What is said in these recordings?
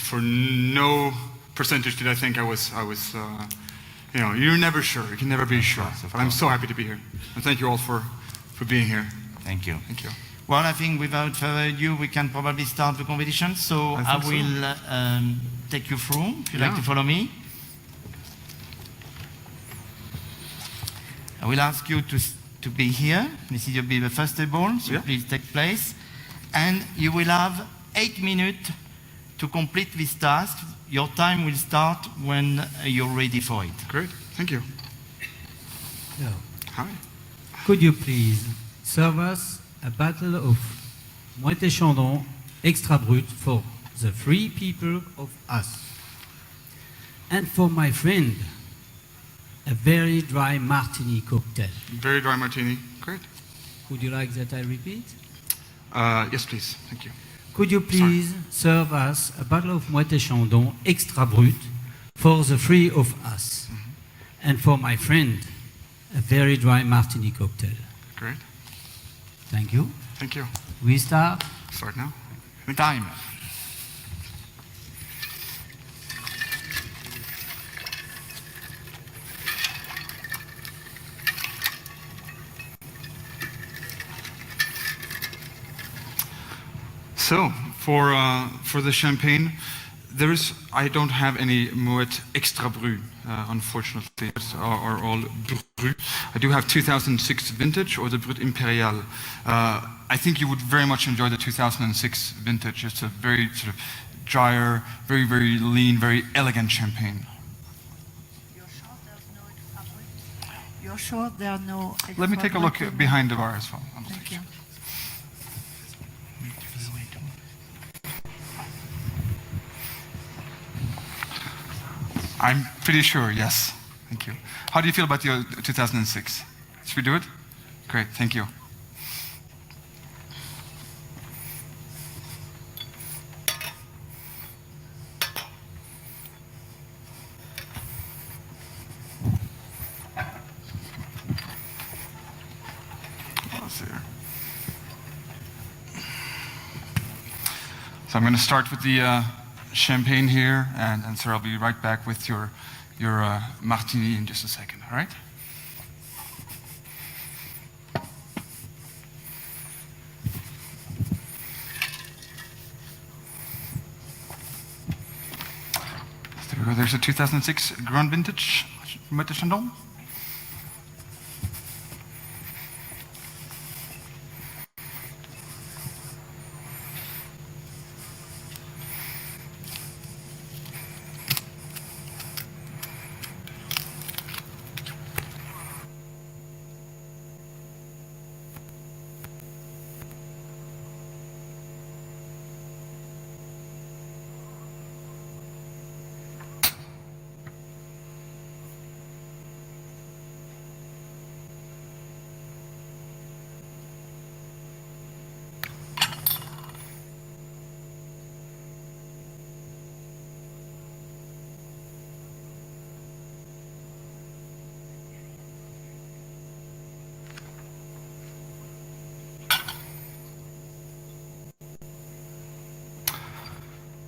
for no percentage did I think I was you know, you're never sure. You can never be sure. But I'm so happy to be here. And thank you all for being here. Thank you. Thank you. Well, I think without further ado, we can probably start the competition. So I will take you through, if you'd like to follow me. I will ask you to be here. This will be the first table, so please take place. And you will have 8 minutes to complete this task. Your time will start when you're ready for it. Great, thank you. Hello. Hi. Could you please serve us a bottle of Moët & Chandon Extra Brut for the 3 people of us? And for my friend, a very dry martini cocktail. Very dry martini, great. Would you like that I repeat? Yes, please, thank you. Could you please serve us a bottle of Moët & Chandon Extra Brut for the 3 of us? And for my friend, a very dry martini cocktail. Great. Thank you. Thank you. We start? Start now. Time. So, for the champagne, I don't have any Moët Extra Brut, unfortunately. Are all Brut. I do have 2006 vintage or the Brut Imperial. I think you would very much enjoy the 2006 vintage. It's a very sort of drier, very, very lean, very elegant champagne. You're sure there are no... Let me take a look behind the bar as well. Thank you. I'm pretty sure, yes. Thank you. How do you feel about your 2006? Should we do it? Great, thank you. So I'm going to start with the champagne here, and sir, I'll be right back with your martini in just a second, all right? There we go, there's a 2006 Grand Vintage Moët & Chandon.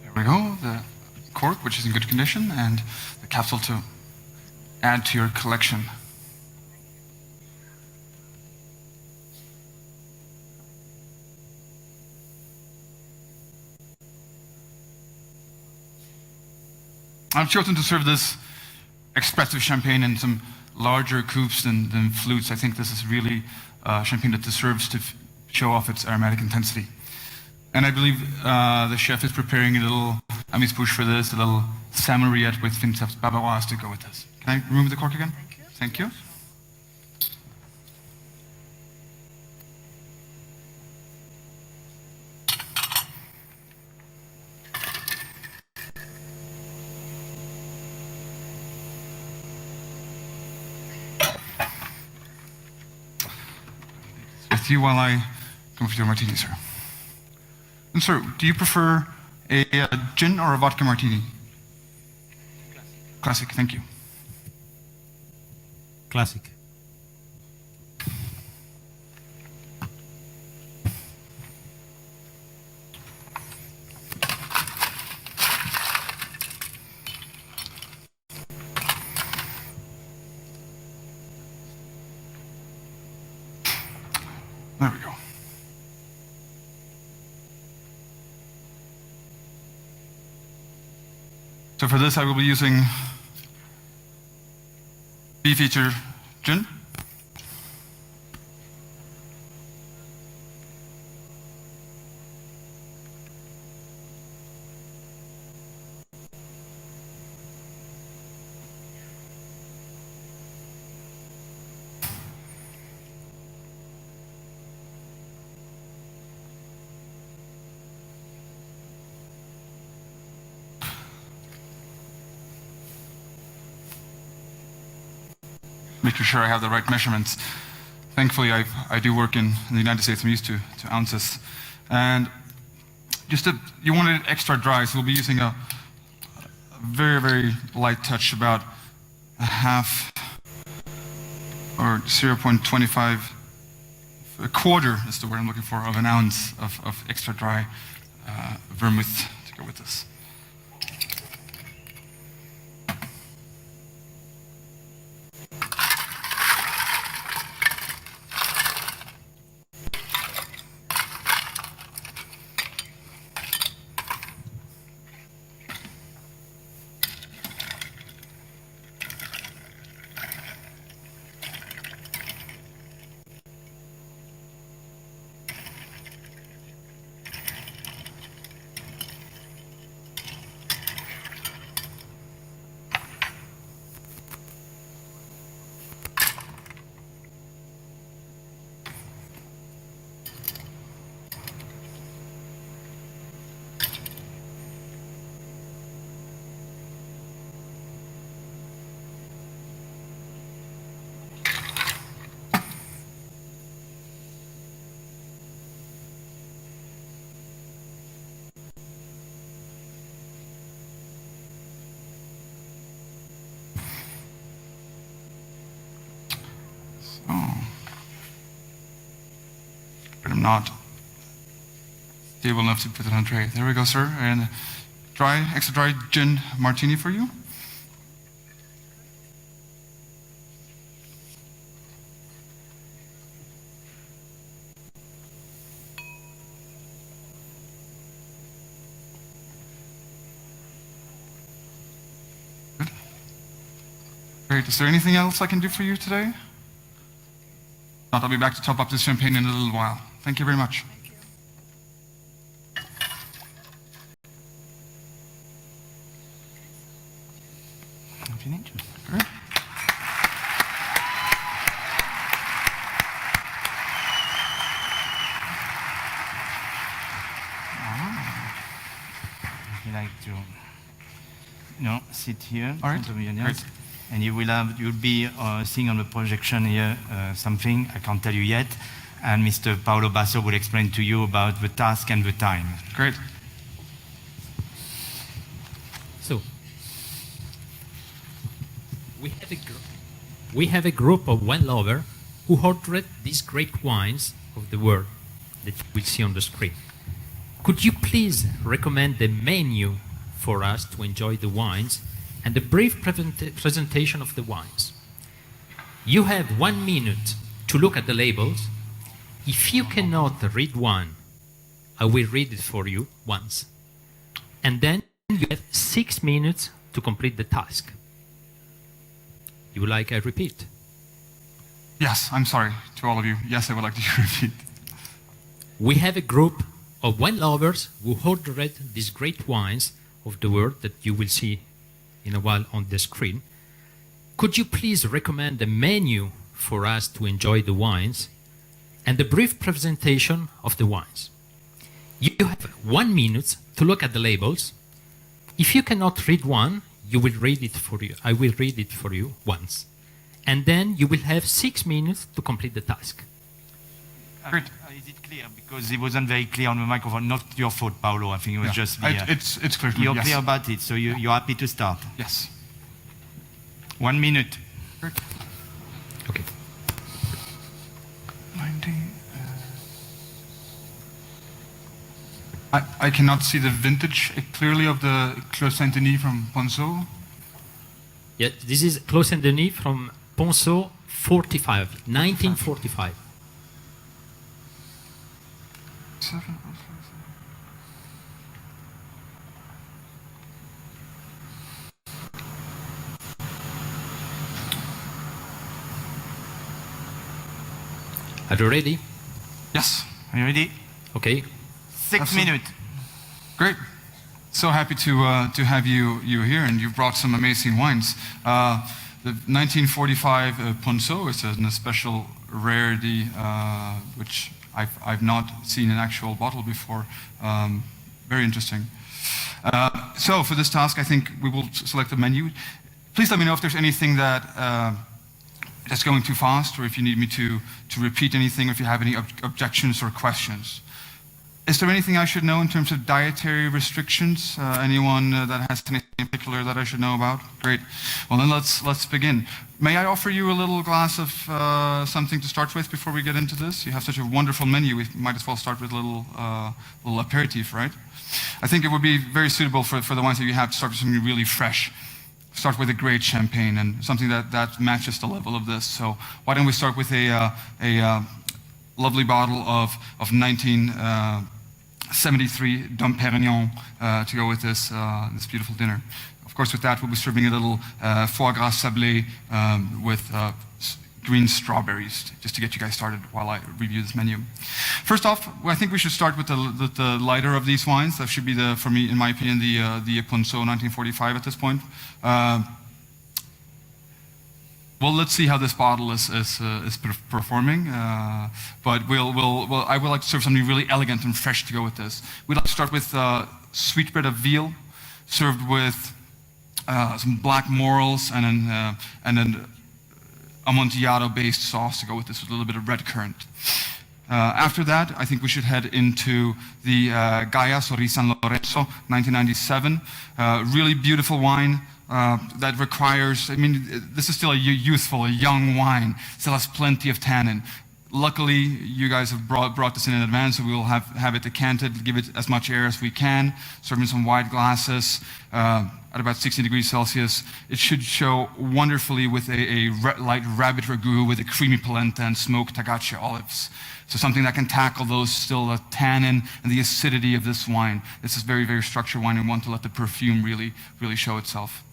There we go, the cork, which is in good condition, and the capsule to add to your collection. I've chosen to serve this expressive champagne in some larger coupes than flutes. I think this is really champagne that deserves to show off its aromatic intensity. And I believe the chef is preparing a little amuse-bouche for this, a little Sommelier with Vinceps Bavaroise to go with this. Can I remove the cork again? Thank you. Thank you. With you while I come with your martini, sir. And sir, do you prefer a gin or a vodka martini? Classic, thank you. Classic. There we go. So for this, I will be using B-feature gin. Making sure I have the right measurements. Thankfully, I do work in the United States. I'm used to ounces. And you want it extra dry, so we'll be using a very, very light touch, about a half or 0.25, a quarter is the word I'm looking for, of an ounce of extra dry vermouth to go with this. But I'm not stable enough to put it on a tray. There we go, sir. And extra dry gin martini for you. Good. Great. Is there anything else I can do for you today? Not, I'll be back to top up this champagne in a little while. Thank you very much. Finished? Great. You like to, sit here. All right. In front of the audience. Great. And you'll be seeing on the projection here something I can't tell you yet, and Mr. Paolo Basso will explain to you about the task and the time. Great. So, we have a group of wine lovers who ordered these great wines of the world that you will see on the screen. Could you please recommend the menu for us to enjoy the wines and a brief presentation of the wines? You have 1 minute to look at the labels. If you cannot read one, I will read it for you once. And then you have 6 minutes to complete the task. You would like I repeat? Yes, I'm sorry to all of you. Yes, I would like to repeat. We have a group of wine lovers who ordered these great wines of the world that you will see in a while on the screen. Could you please recommend a menu for us to enjoy the wines and a brief presentation of the wines? You have 1 minute to look at the labels. If you cannot read one, you will read it for you. I will read it for you once. And then you will have 6 minutes to complete the task. Great. Is it clear? Because it wasn't very clear on the microphone. Not your fault, Paolo. I think it was just me. It's clear to me, You're yes. clear about it, so you're happy to start. Yes. 1 minute. Great. Okay. 90. I cannot see the vintage clearly of the Clos Saint-Denis from Ponceau. Yeah, this is Clos Saint-Denis from Ponceau 1945. 007. Are you ready? Yes. Are you ready? Okay. 6 Absolutely. minutes. Great. So happy to have you here, and you've brought some amazing wines. The 1945 Ponceau is a special rarity, which I've not seen an actual bottle before. Very interesting. So for this task, I think we will select a menu. Please let me know if there's anything that's going too fast, or if you need me to repeat anything, or if you have any objections or questions. Is there anything I should know in terms of dietary restrictions? Anyone that has anything in particular that I should know about? Great. Well, then let's begin. May I offer you a little glass of something to start with before we get into this? You have such a wonderful menu. We might as well start with a little aperitif, right? I think it would be very suitable for the wines that you have to start with something really fresh. Start with a great champagne and something that matches the level of this. So why don't we start with a lovely bottle of 1973 Dom Perignon to go with this beautiful dinner. Of course, with that, we'll be serving a little foie gras sablé with green strawberries, just to get you guys started while I review this menu. First off, I think we should start with the lighter of these wines. That should be for me, in my opinion, the Ponceau 1945 at this point. Well, let's see how this bottle is performing. But I would like to serve something really elegant and fresh to go with this. We'd like to start with sweetbread of veal, served with some black morels and an Amontillado-based sauce to go with this, with a little bit of red currant. After that, I think we should head into the Gaia Sori San Lorenzo 1997. Really beautiful wine. That requires, this is still a youthful, a young wine, still has plenty of tannin. Luckily, you guys have brought this in advance, so we will have it decanted, give it as much air as we can, serve in some wide glasses at about 60 degrees Celsius. It should show wonderfully with a light rabbit ragout with a creamy polenta and smoked tagache olives. So something that can tackle the tannin and the acidity of this wine. This is very, very structured wine, and want to let the perfume really, really show itself.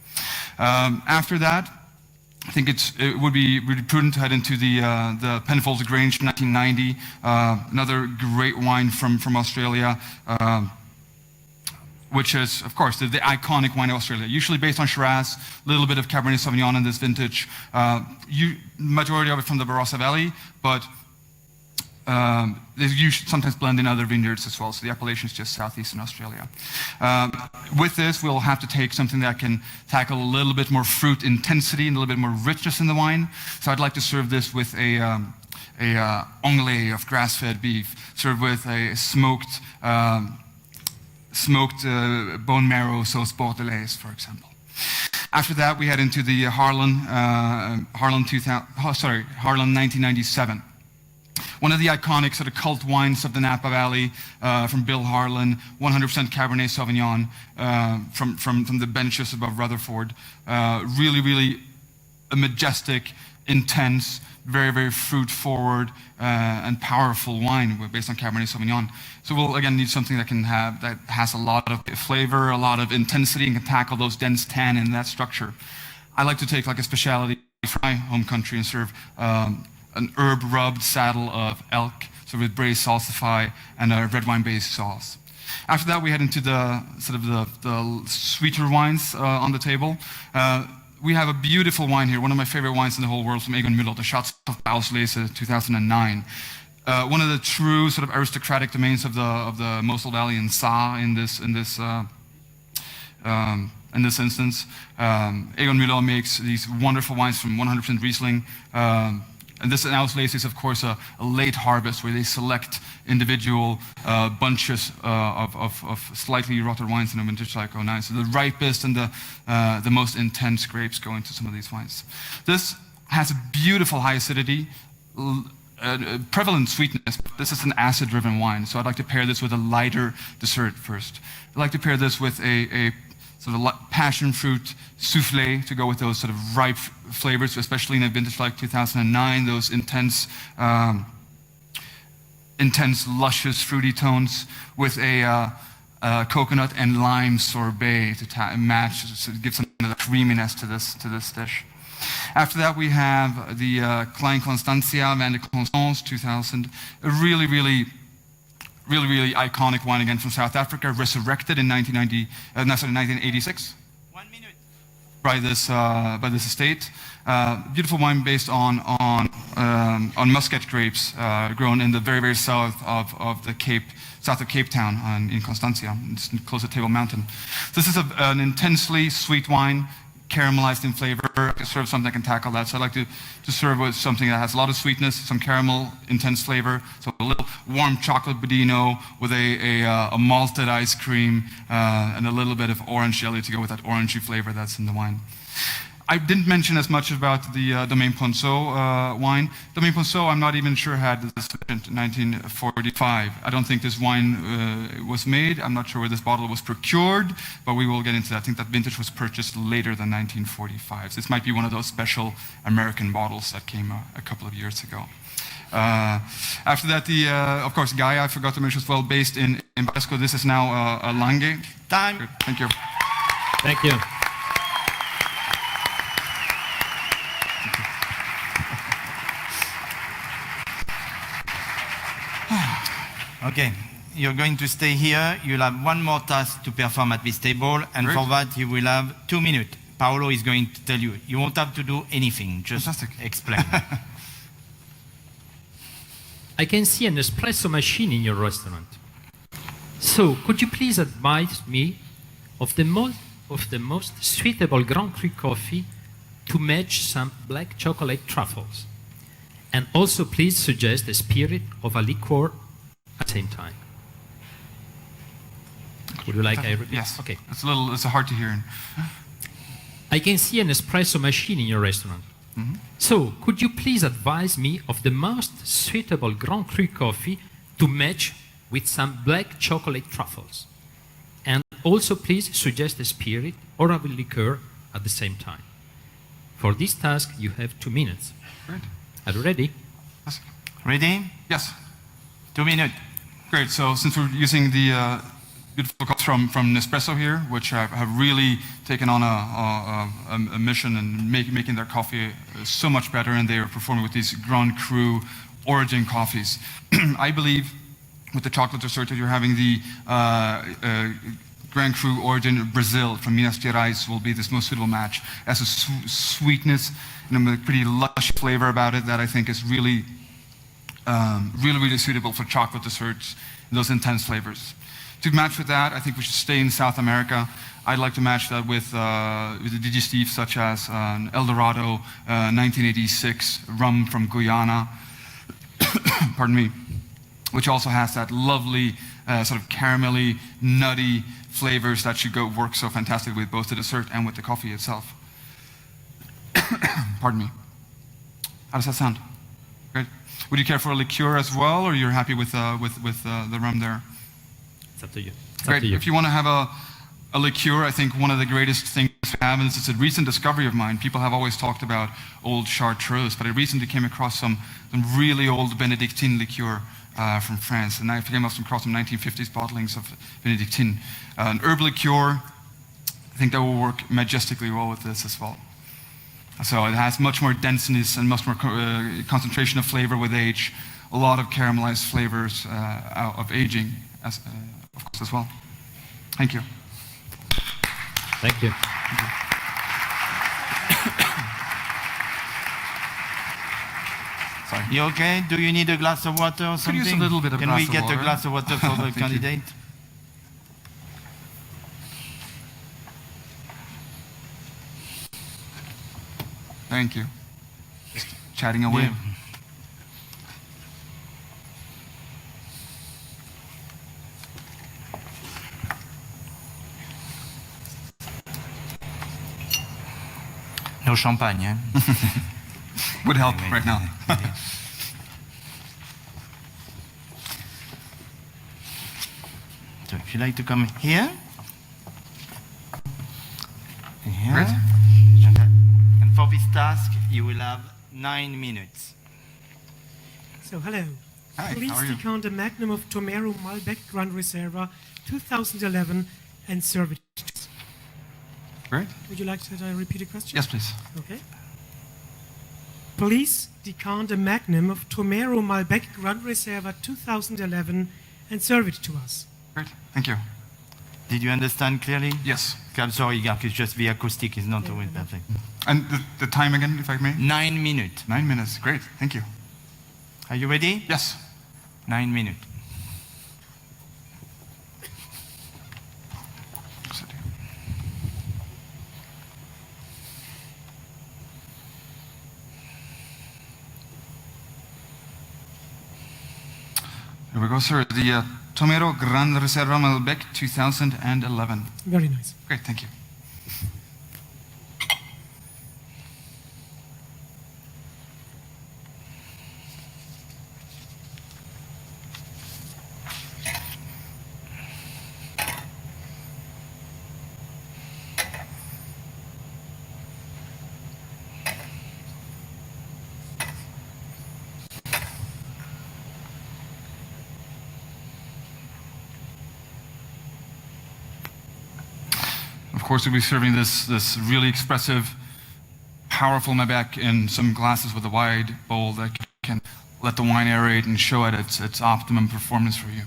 After that, I think it would be really prudent to head into the Penfolds Grange 1990, another great wine from Australia, which is, of course, the iconic wine of Australia, usually based on Shiraz, a little bit of Cabernet Sauvignon in this vintage, majority of it from the Barossa Valley, but you should sometimes blend in other vineyards as well, so the appellation is just southeastern Australia. With this, we'll have to take something that can tackle a little bit more fruit intensity and a little bit more richness in the wine. So I'd like to serve this with a onglet of grass-fed beef, served with a smoked bone marrow sauce bordelaise, for example. After that, we head into the Harlan 1997. One of the iconic sort of cult wines of the Napa Valley from Bill Harlan, 100% Cabernet Sauvignon from the benches above Rutherford. Really, really a majestic, intense, very, very fruit-forward and powerful wine based on Cabernet Sauvignon. So we'll again need something that has a lot of flavor, a lot of intensity, and can tackle those dense tannin in that structure. I like to take like a specialty from my home country and serve an herb-rubbed saddle of elk, so with braised salsify and a red wine-based sauce. After that, we head into the sweeter wines on the table. We have a beautiful wine here, one of my favorite wines in the whole world from Egon Müller, the Schatz of Auslese 2009. One of the true sort of aristocratic domains of the Mosel Valley in Saar in this instance. Egon Müller makes these wonderful wines from 100% Riesling. And this in Auslese is, of course, a late harvest where they select individual bunches of slightly rotted wines in a vintage like 09. So the ripest and the most intense grapes go into some of these wines. This has a beautiful high acidity, prevalent sweetness. This is an acid-driven wine, so I'd like to pair this with a lighter dessert first. I'd like to pair this with a sort of passion fruit soufflé to go with those sort of ripe flavors, especially in a vintage like 2009, those intense intense, luscious, fruity tones with a coconut and lime sorbet to match, to give some of the creaminess to this dish. After that, we have the Klein Constantia Vin de Constance 2000, a really iconic wine again from South Africa, resurrected in 1986. 1 minute. By this estate. Beautiful wine based on muscat grapes grown in the very south of the Cape, south of Cape Town in Constantia, it's close to Table Mountain. So this is an intensely sweet wine, caramelized in flavor. I serve something that can tackle that. So I like to serve with something that has a lot of sweetness, some caramel, intense flavor. So a little warm chocolate budino with a malted ice cream and a little bit of orange jelly to go with that orangey flavor that's in the wine. I didn't mention as much about the Domaine Ponceau wine. Domaine Ponceau, I'm not even sure had this in 1945. I don't think this wine was made. I'm not sure where this bottle was procured, but we will get into that. I think that vintage was purchased later than 1945. So this might be one of those special American bottles that came a couple of years ago. After that, of course, Gaia, I forgot to mention as well, based in Basco. This is now a Lange. Time. Good. Thank you. Thank you. Okay, you're going to stay here. You'll have one more task to perform at this table, and Great. for that you will have 2 minutes. Paolo is going to tell you. You won't have to do anything, just Fantastic. explain. I can see an espresso machine in your restaurant. So, could you please advise me of the most suitable Grand Cru coffee to match some black chocolate truffles? And also please suggest the spirit of a liqueur at the same time. Would you like I repeat? Yes. Okay. It's hard to hear. I can see an espresso machine in your restaurant. So, could you please advise me of the most suitable Grand Cru coffee to match with some black chocolate truffles? And also please suggest a spirit or a liqueur at the same time. For this task, you have 2 minutes. Great. Are you ready? Yes. Ready? Yes. 2 minutes. Great. So since we're using the beautiful cups from Nespresso here, which have really taken on a mission and making their coffee so much better, and they are performing with these Grand Cru origin coffees. I believe with the chocolate dessert that you're having, the Grand Cru origin Brazil from Minas Gerais will be this most suitable match. It has a sweetness and a pretty lush flavor about it that I think is really suitable for chocolate desserts, those intense flavors. To match with that, I think we should stay in South America. I'd like to match that with the digestifs such as El Dorado 1986 rum from Guyana, pardon me, which also has that lovely sort of caramelly, nutty flavors that should work so fantastically with both the dessert and with the coffee itself. Pardon me. How does that sound? Great. Would you care for a liqueur as well, or you're happy with the rum there? It's up to you. Great. If you want to have a liqueur, I think one of the greatest things we have, and it's a recent discovery of mine. People have always talked about old chartreuse, but I recently came across some really old Benedictine liqueur from France, and I came across some 1950s bottlings of Benedictine. An herb liqueur, I think that will work majestically well with this as well. So it has much more denseness and much more concentration of flavor with age, a lot of caramelized flavors of aging, of course, as well. Thank you. Thank you. Sorry. You okay? Do you need a glass of water or Could something? use a little bit of Can glass we of get water? a glass of water for the Thank you. candidate? Thank you. Just chatting away. Yeah. No champagne, eh? Would help right now. So if you like to come here. Here. Great. And for this task, you will have 9 minutes. So hello. Hi, Please how are you? decant a Magnum of Tomero Malbec Gran Reserva 2011 and serve it. Great. Would you like that I repeat a question? Yes, please. Okay. Please decant a Magnum of Tomero Malbec Gran Reserva 2011 and serve it to us. Great. Thank you. Did you understand clearly? Yes. Okay, I'm sorry, Gark, it's just the acoustic is not always perfect. And the time again, if I may? 9 minutes. 9 minutes. Great. Thank you. Are you ready? Yes. 9 minutes. Here we go, sir. The Tomero Gran Reserva Malbec 2011. Very nice. Great. Thank you. Of course, we'll be serving this really expressive, powerful Malbec in some glasses with a wide bowl that can let the wine aerate and show it its optimum performance for you.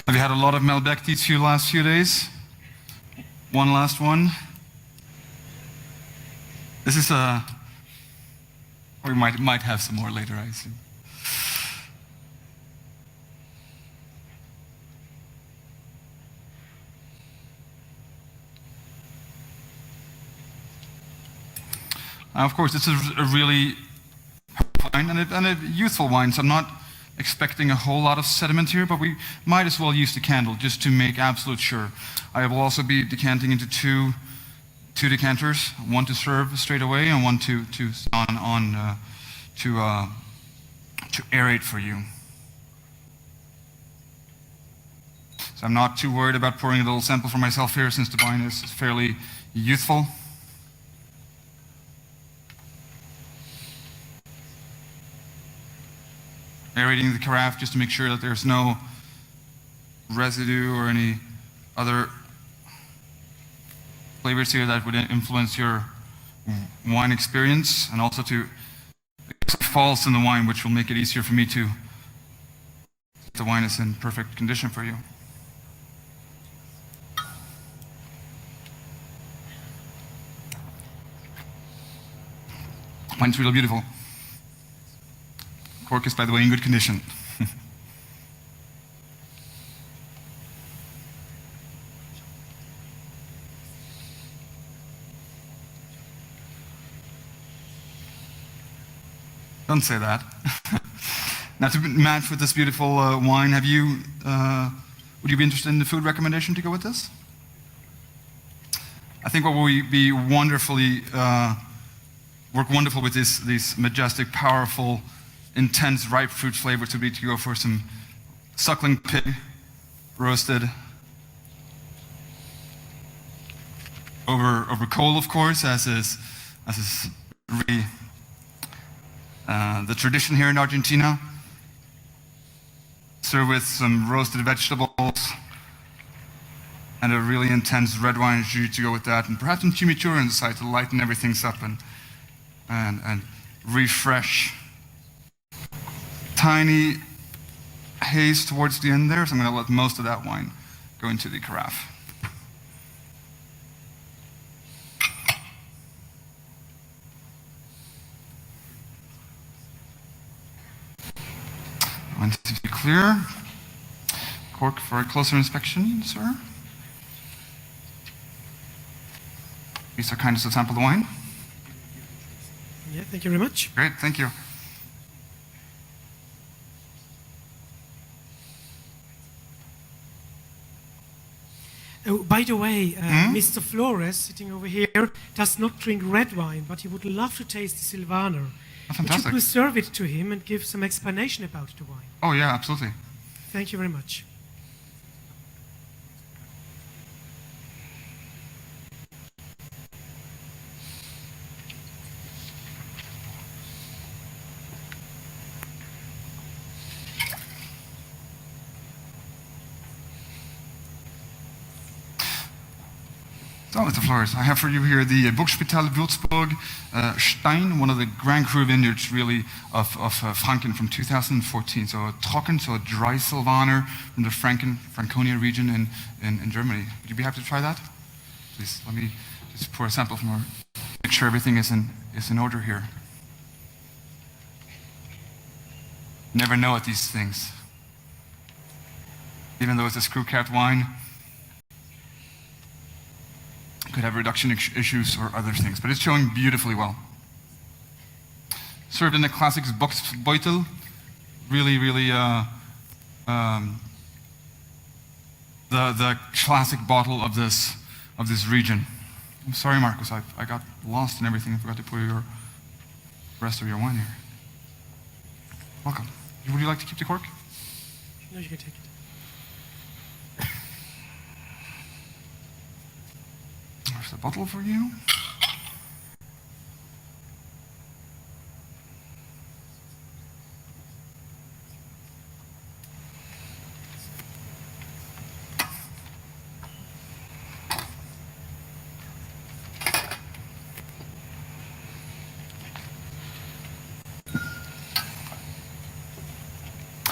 Have you had a lot of Malbec these last few days? One last one. This is we might have some more later, I assume. Of course, this is a really wine and a youthful wine, so I'm not expecting a whole lot of sediment here, but we might as well use the candle just to make absolute sure. I will also be decanting into two decanters, one to serve straight away and one to aerate for you. So I'm not too worried about pouring a little sample for myself here, since the wine is fairly youthful. Aerating the carafe just to make sure that there's no residue or any other flavors here that would influence your wine experience, and also to false in the wine, which will make it easier for me to the wine is in perfect condition for you. Wine's really beautiful. Cork is, by the way, in good condition. Don't say that. Now, to match with this beautiful wine, would you be interested in the food recommendation to go with this? I think what will be work wonderful with these majestic, powerful, intense ripe fruit flavors would be to go for some suckling pig roasted over coal, of course, as is really the tradition here in Argentina. Served with some roasted vegetables and a really intense red wine jus to go with that, and perhaps some chimichurri on the side to lighten everything up and refresh. Tiny haze towards the end there, so I'm going to let most of that wine go into the carafe. Wine seems to be clear. Cork for a closer inspection, sir. Be so kind as to sample the wine. Yeah, thank you very much. Great, thank you. Oh, by the way, Mr. Flores, sitting over here, does not drink red wine, but he would love to taste the Silvaner. Oh, Would fantastic. you please serve it to him and give some explanation about the wine? Oh, yeah, absolutely. Thank you very much. So, Mr. Flores, I have for you here the Burgspital Würzburg Stein, one of the Grand Cru vineyards, really, of Franken from 2014. So a trocken, so a dry Silvaner from the Franconia region in Germany. Would you be happy to try that? Please, let me just pour a sample from her. Make sure everything is in order here. Never know at these things. Even though it's a screw-capped wine, could have reduction issues or other things, but it's showing beautifully well. Served in the classics Boxbeutel, really, the classic bottle of this region. I'm sorry, Marcus, I got lost in everything. I forgot to pour the rest of your wine here. Welcome. Would you like to keep the cork? No, you can take it. There's the bottle for you.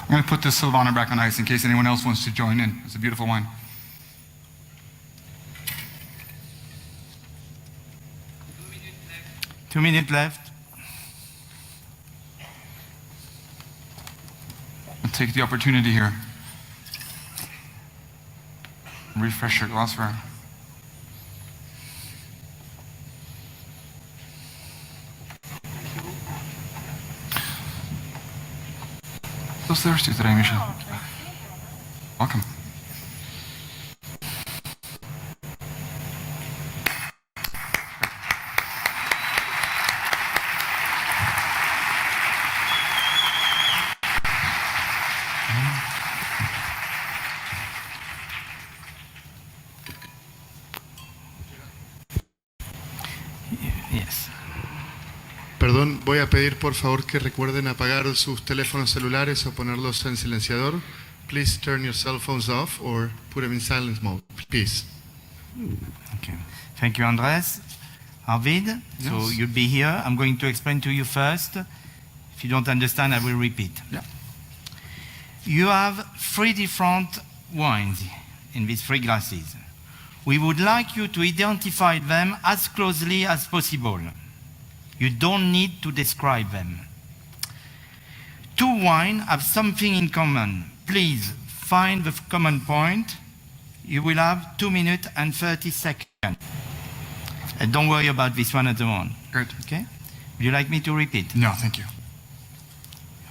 I'm going to put this Silvaner back on ice in case anyone else wants to join in. It's a beautiful wine. Two minutes left. I'll take the opportunity here. Refresh your glassware. So thirsty today, Michel. Welcome. Yes. Perdón, voy a pedir por favor que recuerden apagar sus teléfonos celulares o ponerlos en silenciador. Please turn your cell phones off or put them in silence mode, please. Okay. Thank you, Andres. Arvid, so Yes. you'll be here. I'm going to explain to you first. If you don't understand, I will repeat. Yeah. You have 3 different wines in these 3 glasses. We would like you to identify them as closely as possible. You don't need to describe them. 2 wines have something in common. Please find the common point. You will have 2 minutes and 30 seconds. And don't worry about this one at the moment. Great. Okay? Would you like me to repeat? No, thank you.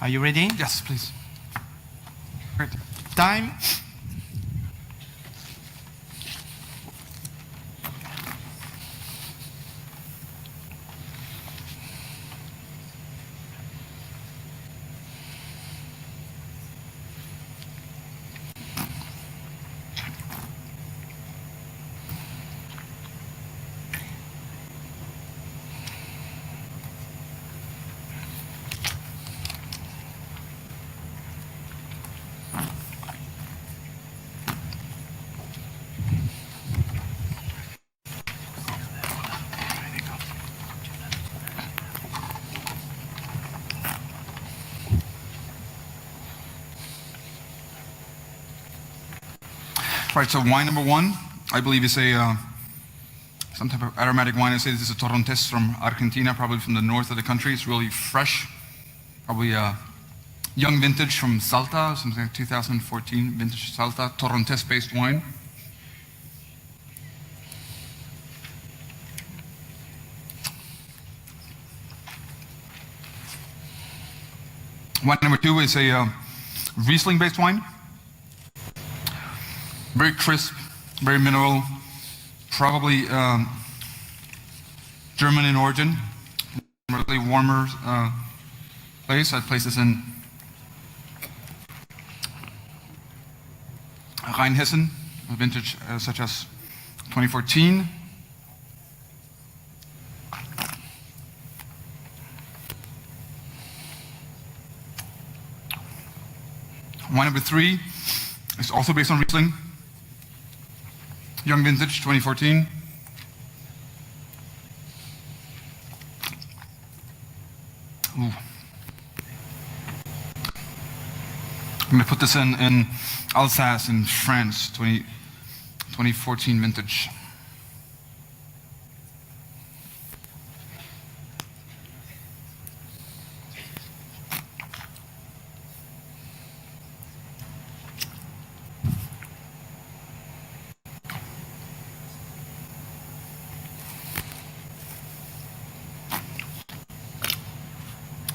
Are you ready? Yes, please. Great. Time. Right, so wine number 1, I believe is a some type of aromatic wine. I say this is a Torrontés from Argentina, probably from the north of the country. It's really fresh, probably Young vintage from Salta, something like 2014 vintage Salta, Torrontés-based wine. Wine number 2 is a Riesling-based wine. Very crisp, very mineral, probably German in origin, really warmer place. I'd place this in Rheinhessen, a vintage such as 2014. Wine number 3 is also based on Riesling. Young vintage, 2014. Ooh. I'm going to put this in Alsace in France, 2014 vintage.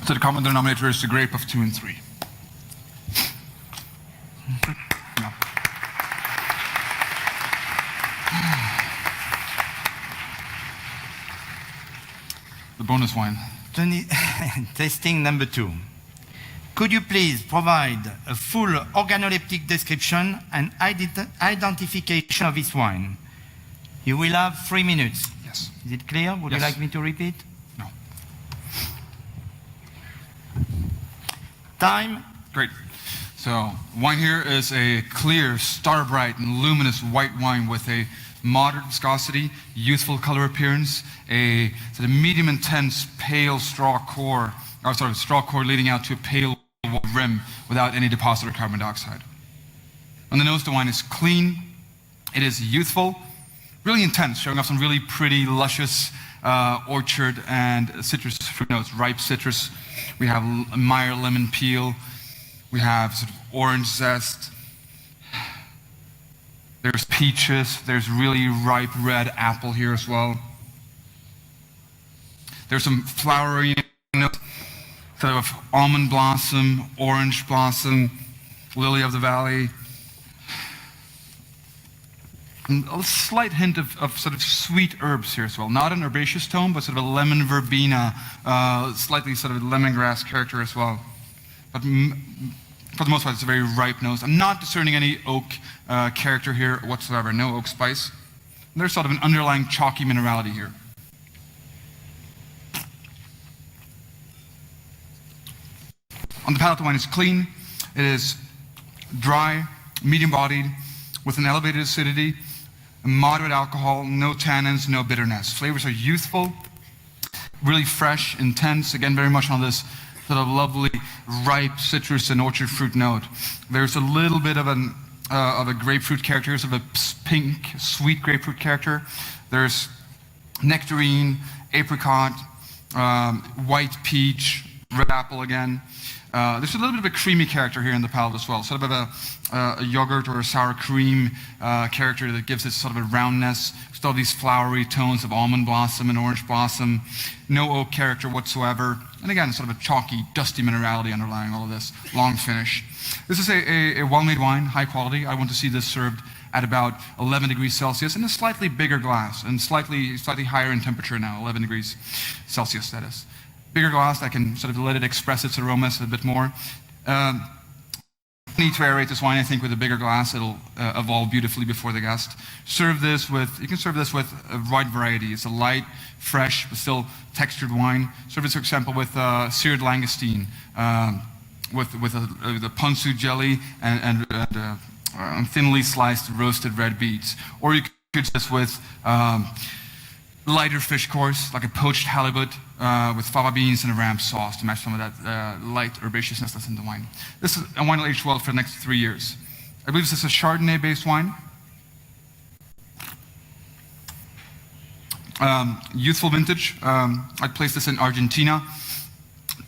So the common denominator is the grape of 2 and 3. No. The bonus wine. Tasting number 2. Could you please provide a full organoleptic description and identification of this wine? You will have 3 minutes. Yes. Is it clear? Would Yes. you like me to repeat? No. Time. Great. So wine here is a clear, star-bright, and luminous white wine with a moderate viscosity, youthful color appearance, a sort of medium intense pale straw core leading out to a pale rim without any deposit of carbon dioxide. On the nose, the wine is clean. It is youthful, really intense, showing off some really pretty, luscious orchard and citrus fruit notes, ripe citrus. We have Meyer lemon peel. We have sort of orange zest. There's peaches. There's really ripe red apple here as well. There's some flowery notes, sort of almond blossom, orange blossom, lily of the valley. And a slight hint of sort of sweet herbs here as well. Not an herbaceous tone, but sort of a lemon verbena, slightly sort of lemongrass character as well. But for the most part, it's a very ripe nose. I'm not discerning any oak character here whatsoever, no oak spice. And there's sort of an underlying chalky minerality here. On the palate, the wine is clean. It is dry, medium-bodied, with an elevated acidity, moderate alcohol, no tannins, no bitterness. Flavors are youthful, really fresh, intense, again, very much on this sort of lovely, ripe citrus and orchard fruit note. There's a little bit of a grapefruit character, sort of a pink, sweet grapefruit character. There's nectarine, apricot, white peach, red apple again. There's a little bit of a creamy character here in the palate as well, sort of a yogurt or a sour cream character that gives it sort of a roundness. Still these flowery tones of almond blossom and orange blossom. No oak character whatsoever. And again, sort of a chalky, dusty minerality underlying all of this. Long finish. This is a well-made wine, high quality. I want to see this served at about 11 degrees Celsius in a slightly bigger glass and slightly higher in temperature now, 11 degrees Celsius that is. Bigger glass, I can sort of let it express its aromas a bit more. Need to aerate this wine, I think, with a bigger glass. It'll evolve beautifully before the guest. You can serve this with a wide variety. It's a light, fresh, but still textured wine. Serve it, for example, with seared langoustine, with the ponzu jelly and thinly sliced roasted red beets. Or you could just with lighter fish course, like a poached halibut with fava beans and a ram sauce to match some of that light herbaceousness that's in the wine. This is a wine will age well for the next 3 years. I believe this is a Chardonnay-based wine. Youthful vintage. I'd place this in Argentina.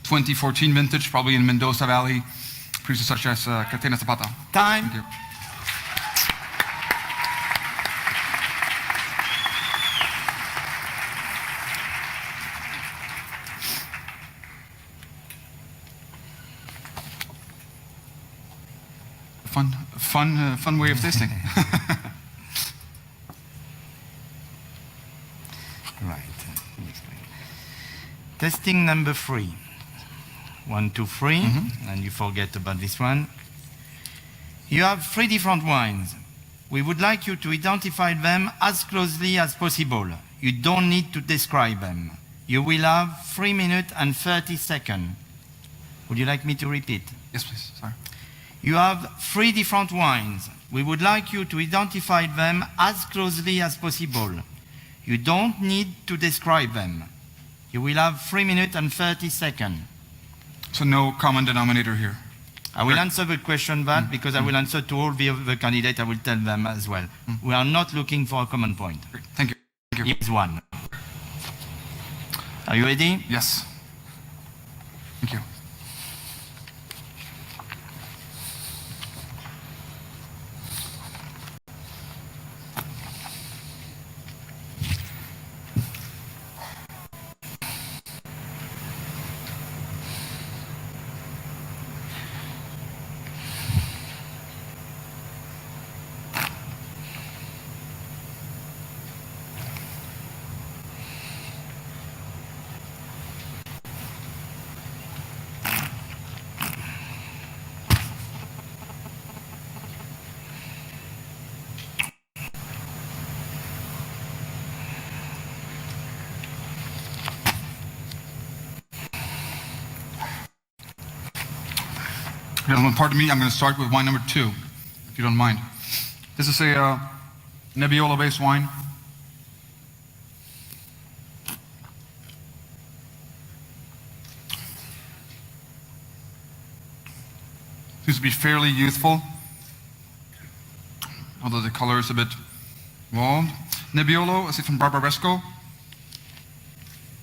2014 vintage, probably in Mendoza Valley, producers such as Catena Zapata. Time. Thank you. Fun way of tasting. Right. Testing number 3. 1, 2, 3, and you forget about this one. You have 3 different wines. We would like you to identify them as closely as possible. You don't need to describe them. You will have 3 minutes and 30 seconds. Would you like me to repeat? Yes, please. Sorry. You have 3 different wines. We would like you to identify them as closely as possible. You don't need to describe them. You will have 3 minutes and 30 seconds. So no common denominator here. I will answer the question back because I will answer to all the other candidates. I will tell them as well. We are not looking for a common point. Great. Thank you. Thank you. Here's one. Are you ready? Yes. Thank you. Gentlemen, pardon me, I'm going to start with wine number 2, if you don't mind. This is a Nebbiolo-based wine. Seems to be fairly youthful, although the color is a bit walled. Nebbiolo, I see from Barbaresco.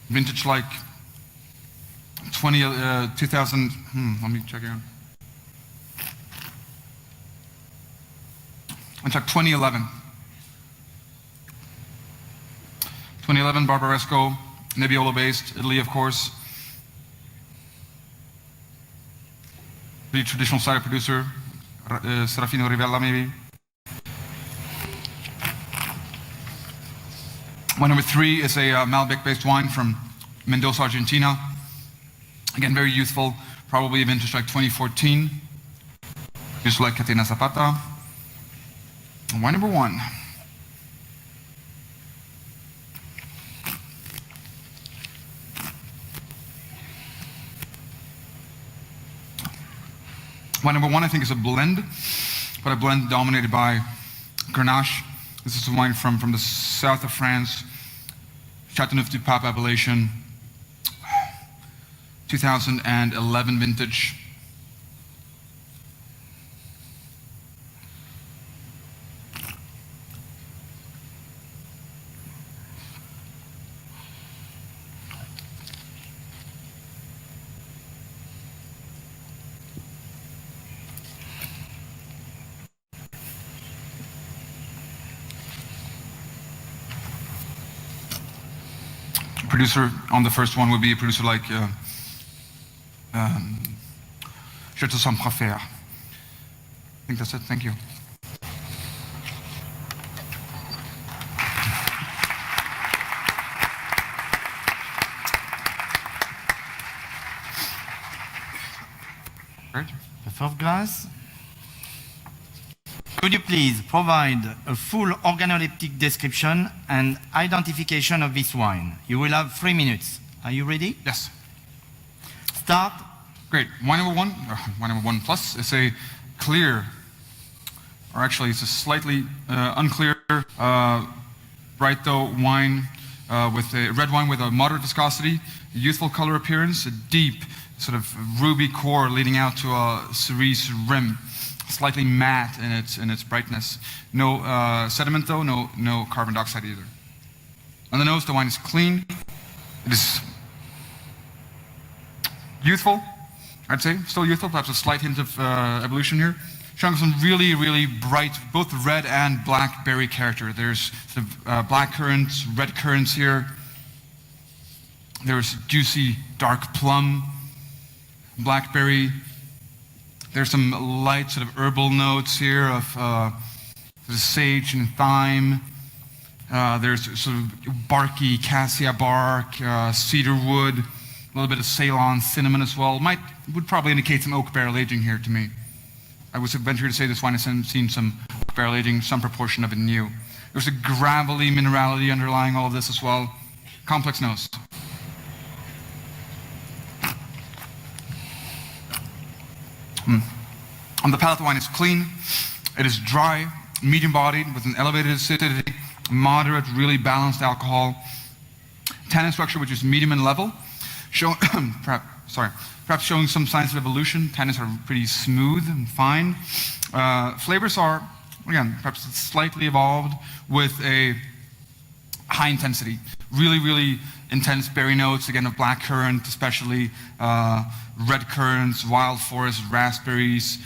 Vintage like 2000, let me check again. It's like 2011. 2011 Barbaresco, Nebbiolo based, Italy of course. Pretty traditional cider producer, Serafino Rivella maybe. Wine number 3 is a Malbec based wine from Mendoza, Argentina. Again, very youthful, probably a vintage like 2014. Just like Catena Zapata. Wine number 1. Wine number 1 I think is a blend, but a blend dominated by Grenache. This is a wine from the south of France, Châteauneuf-du-Pape appellation, 2011 vintage. Producer on the first one would be a producer like Chateau Sans Préfère. I think that's it. Thank you. Right. The fourth glass. Could you please provide a full organoleptic description and identification of this wine? You will have 3 minutes. Are you ready? Yes. Start. Great. Wine number 1, wine number 1 plus, is a clear, or actually it's a slightly unclear, bright though wine with a red wine with a moderate viscosity, a youthful color appearance, a deep sort of ruby core leading out to a cerise rim. Slightly matte in its brightness. No sediment though, no carbon dioxide either. On the nose, the wine is clean. It is youthful, I'd say, still youthful, perhaps a slight hint of evolution here. Showing some really, really bright, both red and black berry character. There's sort of black currants, red currants here. There's juicy dark plum, blackberry. There's some light sort of herbal notes here of sort of sage and thyme. There's sort of barky cassia bark, cedar wood, a little bit of Ceylon cinnamon as well. Would probably indicate some oak barrel aging here to me. I would venture to say this wine has seen some oak barrel aging, some proportion of it new. There's a gravelly minerality underlying all of this as well. Complex nose. On the palate, the wine is clean. It is dry, medium-bodied, with an elevated acidity, moderate, really balanced alcohol. Tannin structure, which is medium in level. Perhaps showing some signs of evolution. Tannins are pretty smooth and fine. Flavors are, again, perhaps slightly evolved with a high intensity. Really, really intense berry notes, again, of black currant, especially red currants, wild forest, raspberries,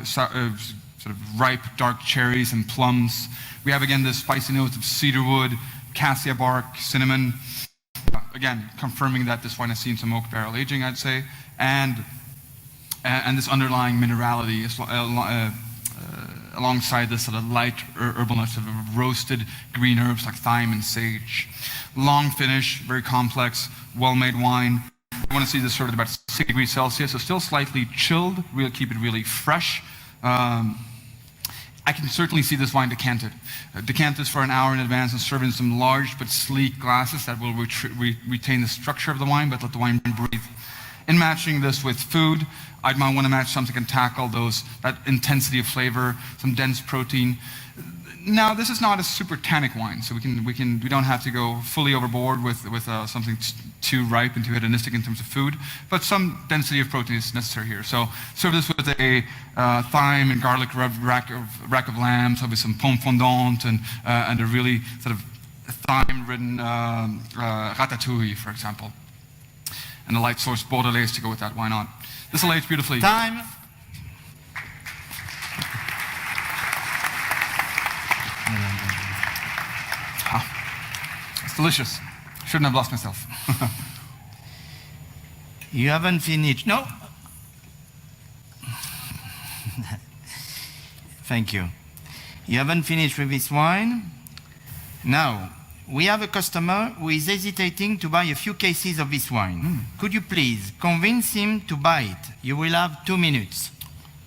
sort of ripe dark cherries and plums. We have, again, the spicy notes of cedarwood, cassia bark, cinnamon. Again, confirming that this wine has seen some oak barrel aging, I'd say, and this underlying minerality alongside this sort of light herbal notes of roasted green herbs like thyme and sage. Long finish, very complex, well-made wine. I want to see this served at about 6 degrees Celsius, so still slightly chilled. We'll keep it really fresh. I can certainly see this wine decanted. Decant this for an hour in advance and serve in some large but sleek glasses that will retain the structure of the wine, but let the wine breathe. In matching this with food, I might want to match something that can tackle that intensity of flavor, some dense protein. Now, this is not a super tannic wine, so we don't have to go fully overboard with something too ripe and too hedonistic in terms of food, but some density of protein is necessary here. So serve this with a thyme and garlic rack of lamb, so with some pomme fondante and a really sort of thyme-ridden ratatouille, for example, and a light source Bordelaise to go with that. Why not? This will age beautifully. Time. It's delicious. Shouldn't have lost myself. You haven't finished. No. Thank you. You haven't finished with this wine. Now, we have a customer who is hesitating to buy a few cases of this wine. Could you please convince him to buy it? You will have 2 minutes.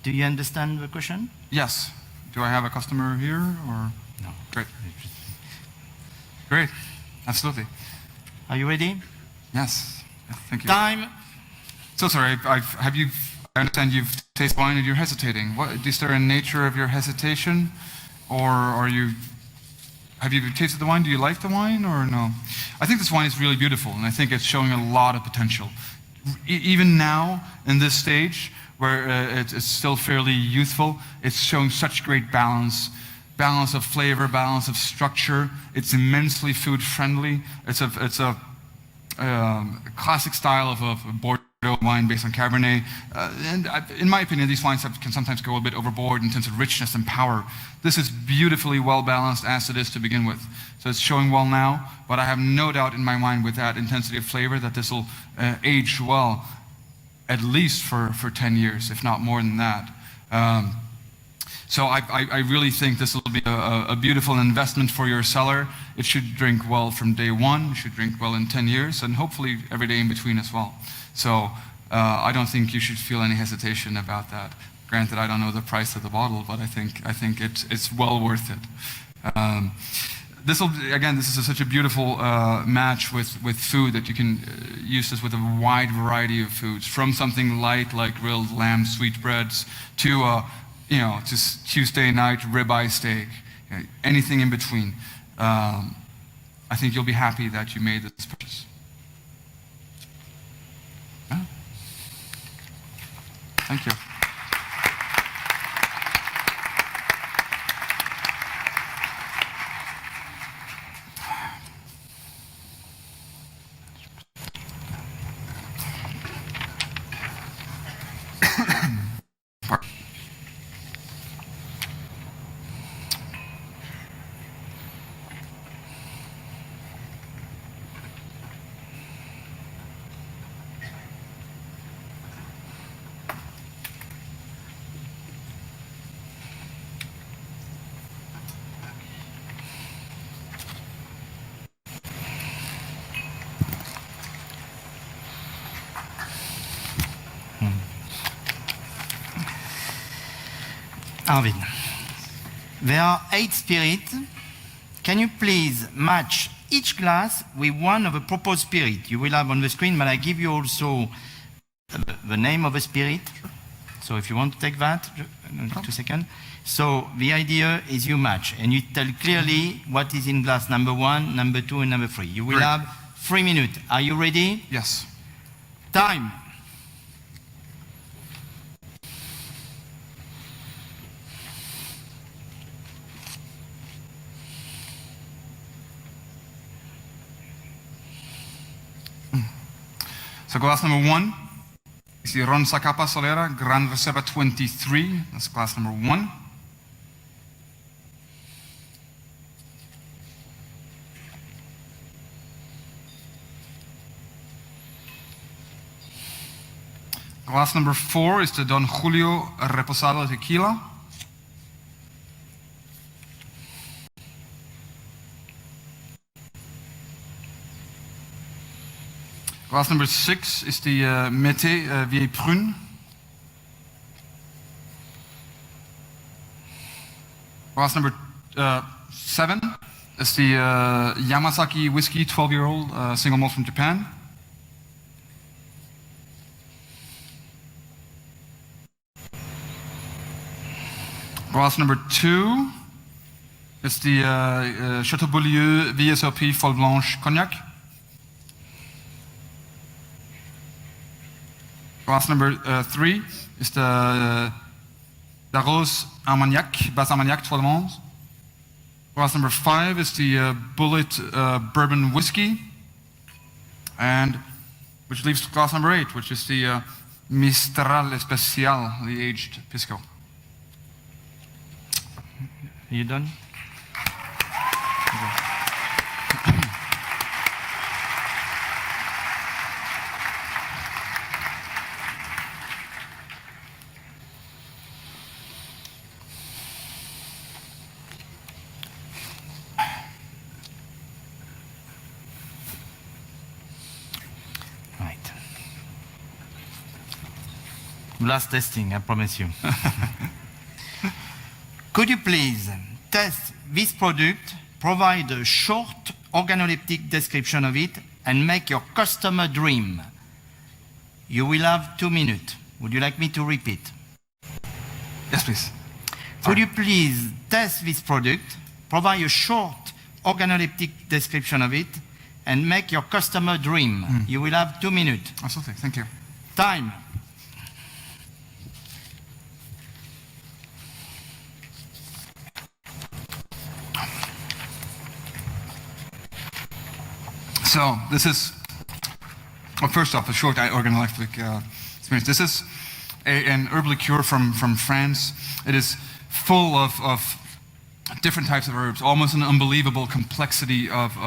Do you understand the question? Yes. Do I have a customer here or? No. Great. Great. Absolutely. Are you ready? Yes. Thank you. Time. So sorry. I understand you've tasted wine and you're hesitating. Is there a nature of your hesitation, or have you tasted the wine? Do you like the wine or no? I think this wine is really beautiful, and I think it's showing a lot of potential. Even now, in this stage, where it's still fairly youthful, it's showing such great balance of flavor, balance of structure. It's immensely food friendly. It's a classic style of a Bordeaux wine based on Cabernet. And in my opinion, these wines can sometimes go a bit overboard in terms of richness and power. This is beautifully well balanced as it is to begin with. So it's showing well now, but I have no doubt in my mind with that intensity of flavor that this will age well, at least for 10 years, if not more than that. So I really think this will be a beautiful investment for your cellar. It should drink well from day one. It should drink well in 10 years, and hopefully every day in between as well. So I don't think you should feel any hesitation about that. Granted, I don't know the price of the bottle, but I think it's well worth it. This is such a beautiful match with food that you can use this with a wide variety of foods, from something light like grilled lamb sweetbreads to Tuesday night ribeye steak, anything in between. I think you'll be happy that you made this purchase. Yeah. Thank you. Arvid, there are 8 spirits. Can you please match each glass with one of the proposed spirit? You will have on the screen, but I give you also the name of a spirit. So if you want to take that, 2 seconds. So the idea is you match, and you tell clearly what is in glass number 1, number 2, and number 3. You will Great. have 3 minutes. Are you ready? Yes. Time. So glass number 1 is the Ron Zacapa Solera Gran Reserva 23. That's glass number 1. Glass number 4 is the Don Julio Reposado Tequila. Glass number 6 is the Mété Vieille Prune. Glass number 7 is the Yamazaki Whiskey 12-year-old single malt from Japan. Glass number 2 is the Chateau Beaulieu VSOP Folle Blanche Cognac. Glass number 3 is the Rose Armagnac, Basse Armagnac 12 months. Glass number 5 is the Bullet Bourbon Whiskey, and which leaves glass number 8, which is the Mistral Especial, the aged pisco. You done? Right. Last testing, I promise you. Could you please test this product, provide a short organoleptic description of it, and make your customer dream? You will have 2 minutes. Would you like me to repeat? Yes, please. Could you please test this product, provide a short organoleptic description of it, and make your customer dream? You will have 2 minutes. Absolutely, thank you. Time. So this is, well, first off, a short organoleptic experience. This is an herb liqueur from France. It is full of different types of herbs, almost an unbelievable complexity of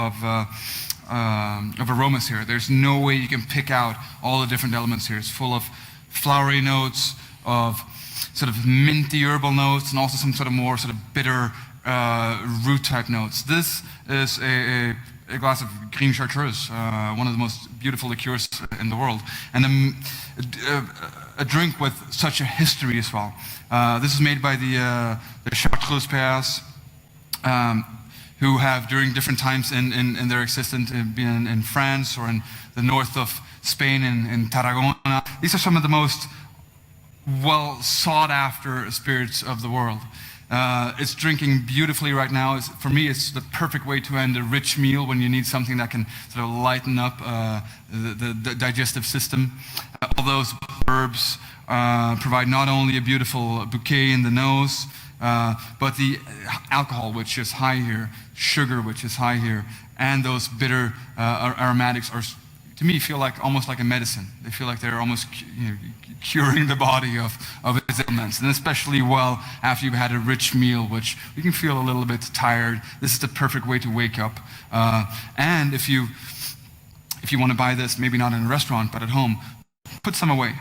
aromas here. There's no way you can pick out all the different elements here. It's full of flowery notes, of sort of minty herbal notes, and also some sort of more sort of bitter root type notes. This is a glass of green chartreuse, one of the most beautiful liqueurs in the world, and a drink with such a history as well. This is made by the Chartreuse Pairs, who have during different times in their existence been in France or in the north of Spain in Tarragona. These are some of the most well sought after spirits of the world. It's drinking beautifully right now. For me, it's the perfect way to end a rich meal when you need something that can sort of lighten up the digestive system. All those herbs provide not only a beautiful bouquet in the nose, but the alcohol, which is high here, sugar, which is high here, and those bitter aromatics are to me, feel like almost like a medicine. They feel like they're almost curing the body of its ailments, and especially well after you've had a rich meal, which you can feel a little bit tired. This is the perfect way to wake up. And if you want to buy this, maybe not in a restaurant, but at home, put some away.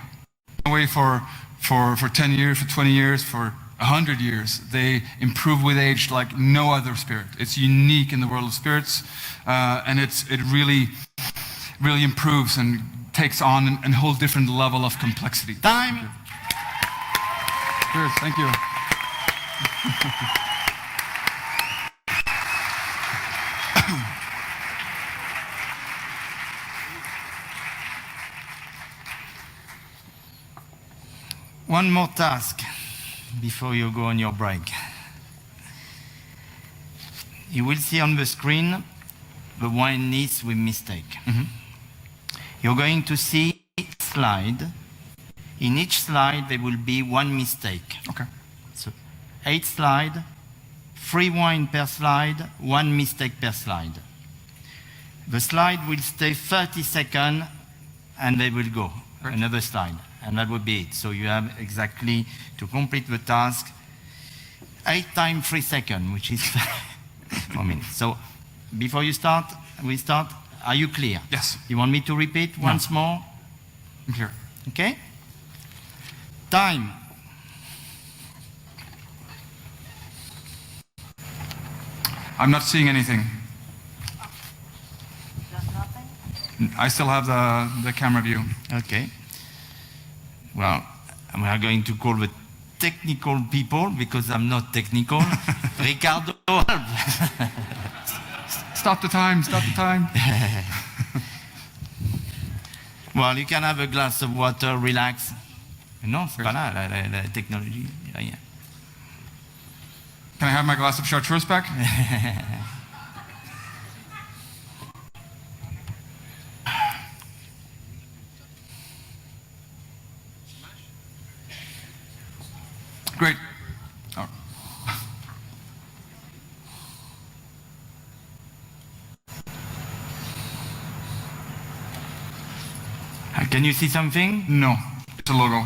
Away for 10 years, for 20 years, for 100 years. They improve with age like no other spirit. It's unique in the world of spirits, and it really improves and takes on a whole different level of complexity. Time. Cheers, thank you. One more task before you go on your break. You will see on the screen the wine list with mistake. You're going to see a slide. In each slide there will be one mistake. Okay. So 8 slides, 3 wine per slide, 1 mistake per slide. The slide will stay 30 seconds and they will go. Right. Another slide. And that would be it. So you have exactly to complete the task 8 times 3 seconds, which is 4 minutes. So before we start, are you clear? Yes. You want me to repeat once more? I'm here. Okay? Time. I'm not seeing anything. There's nothing? I still have the camera view. Okay. Well, we are going to call the technical people because I'm not technical. Ricardo. Stop the time, stop the time. Well, you can have a glass of water, relax. Non, c'est pas là, la technologie, rien. Can I have my glass of chartreuse back? Great. Oh. Can you see something? No, it's a logo.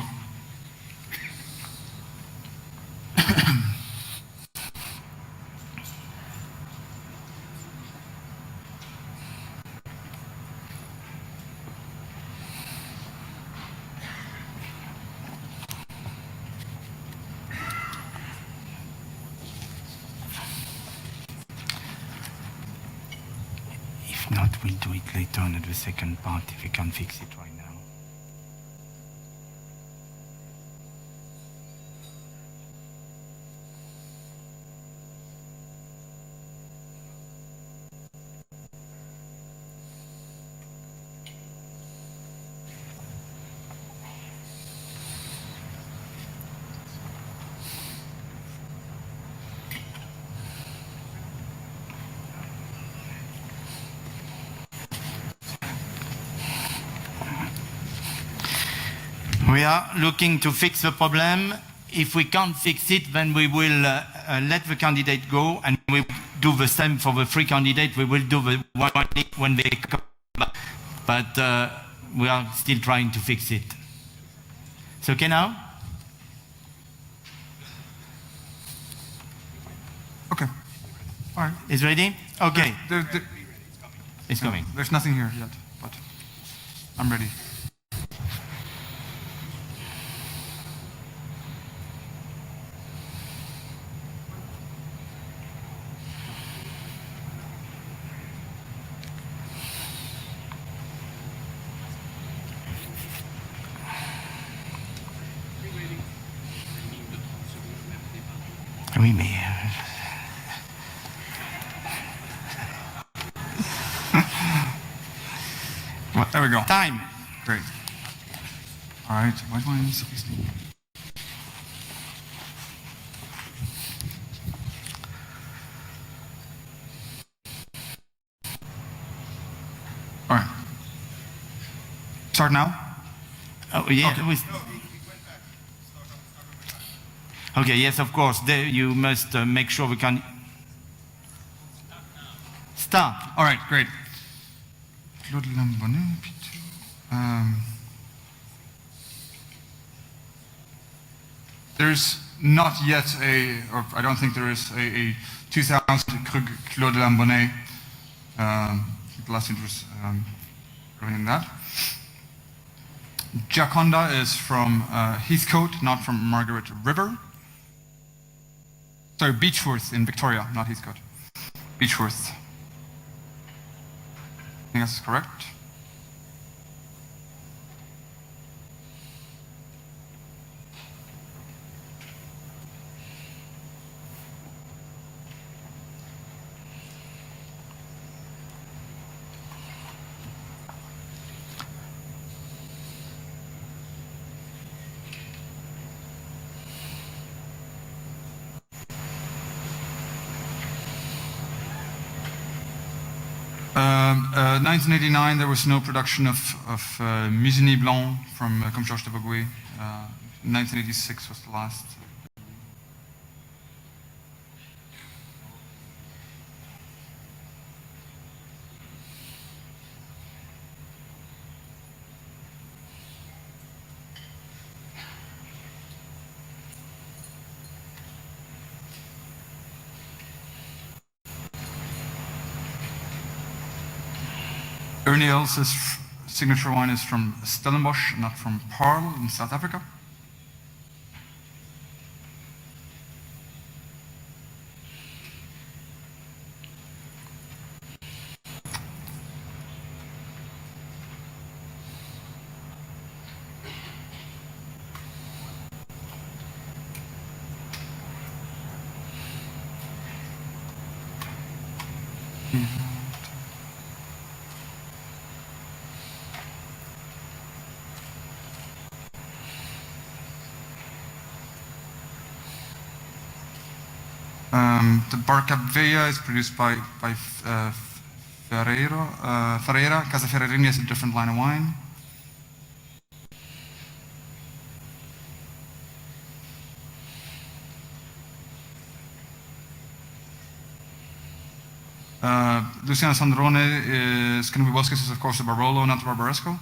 If not, we'll do it later on at the second part if we can fix it right now. We are looking to fix the problem. If we can't fix it, then we will let the candidate go, and we will do the same for the 3 candidates. We will do the one when they come back. But we are still trying to fix it. It's okay now? Okay. All right. Is ready? Okay. It's coming. There's nothing here yet, but I'm ready. Oui, mais... There we go. Time. Great. All right. White wine, 16. All right. Start now? Oh, yeah. Okay. Okay, yes, of course. There you must make sure we can... Start. All right, great. There's not yet or I don't think there is a 2000 Krug Claude Lambonnet. The last one was earlier than that. Gioconda is from Heathcote, not from Margaret River. Sorry, Beechworth in Victoria, not Heathcote. Beechworth. I think that's correct. In 1989, there was no production of Musigny Blanc from Comme Georges de Bourgogne. 1986 was the last. Ernie Els's signature wine is from Stellenbosch, not from Paarl in South Africa. The Barcavea is produced by Ferreira. Casa Ferrerini is a different line of wine. Luciano Sandrone is going to be Bosques is of course the Barolo, not the Barbaresco.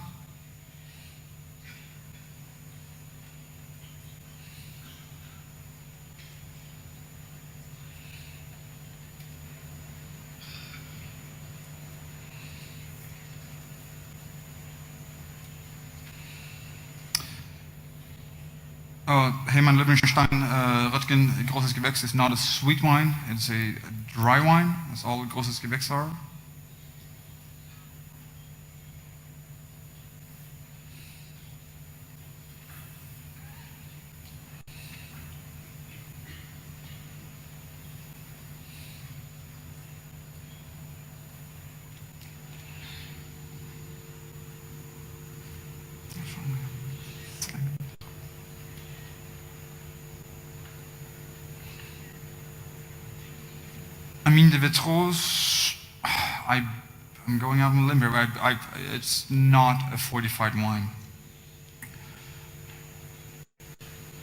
Heyman Liebenstein Röttgen, Großes Gewächs is not a sweet wine, it's a dry wine. That's all Großes Gewächs are. Amine de Vitrose, I'm going out on a limb here, but it's not a fortified wine.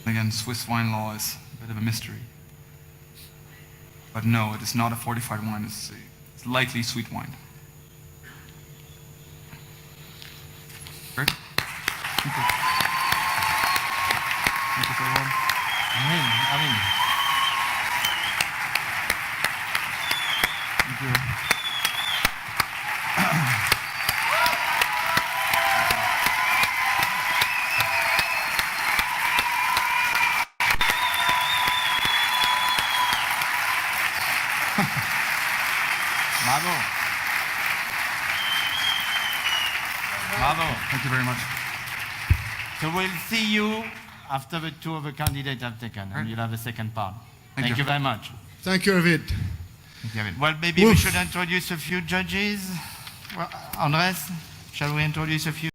Again, Swiss wine law is a bit of a mystery. But no, it is not a fortified wine, it's lightly sweet wine. Great. Thank you. Thank you for everyone. Amen. Thank you. Bravo. Bravo. Thank you very much. So we'll see you after the two of the candidates have taken, and you'll have a second part. Thank you very much. Thank you, Arvid. Well, maybe we should introduce a few judges. Well, Andres, shall we introduce a few?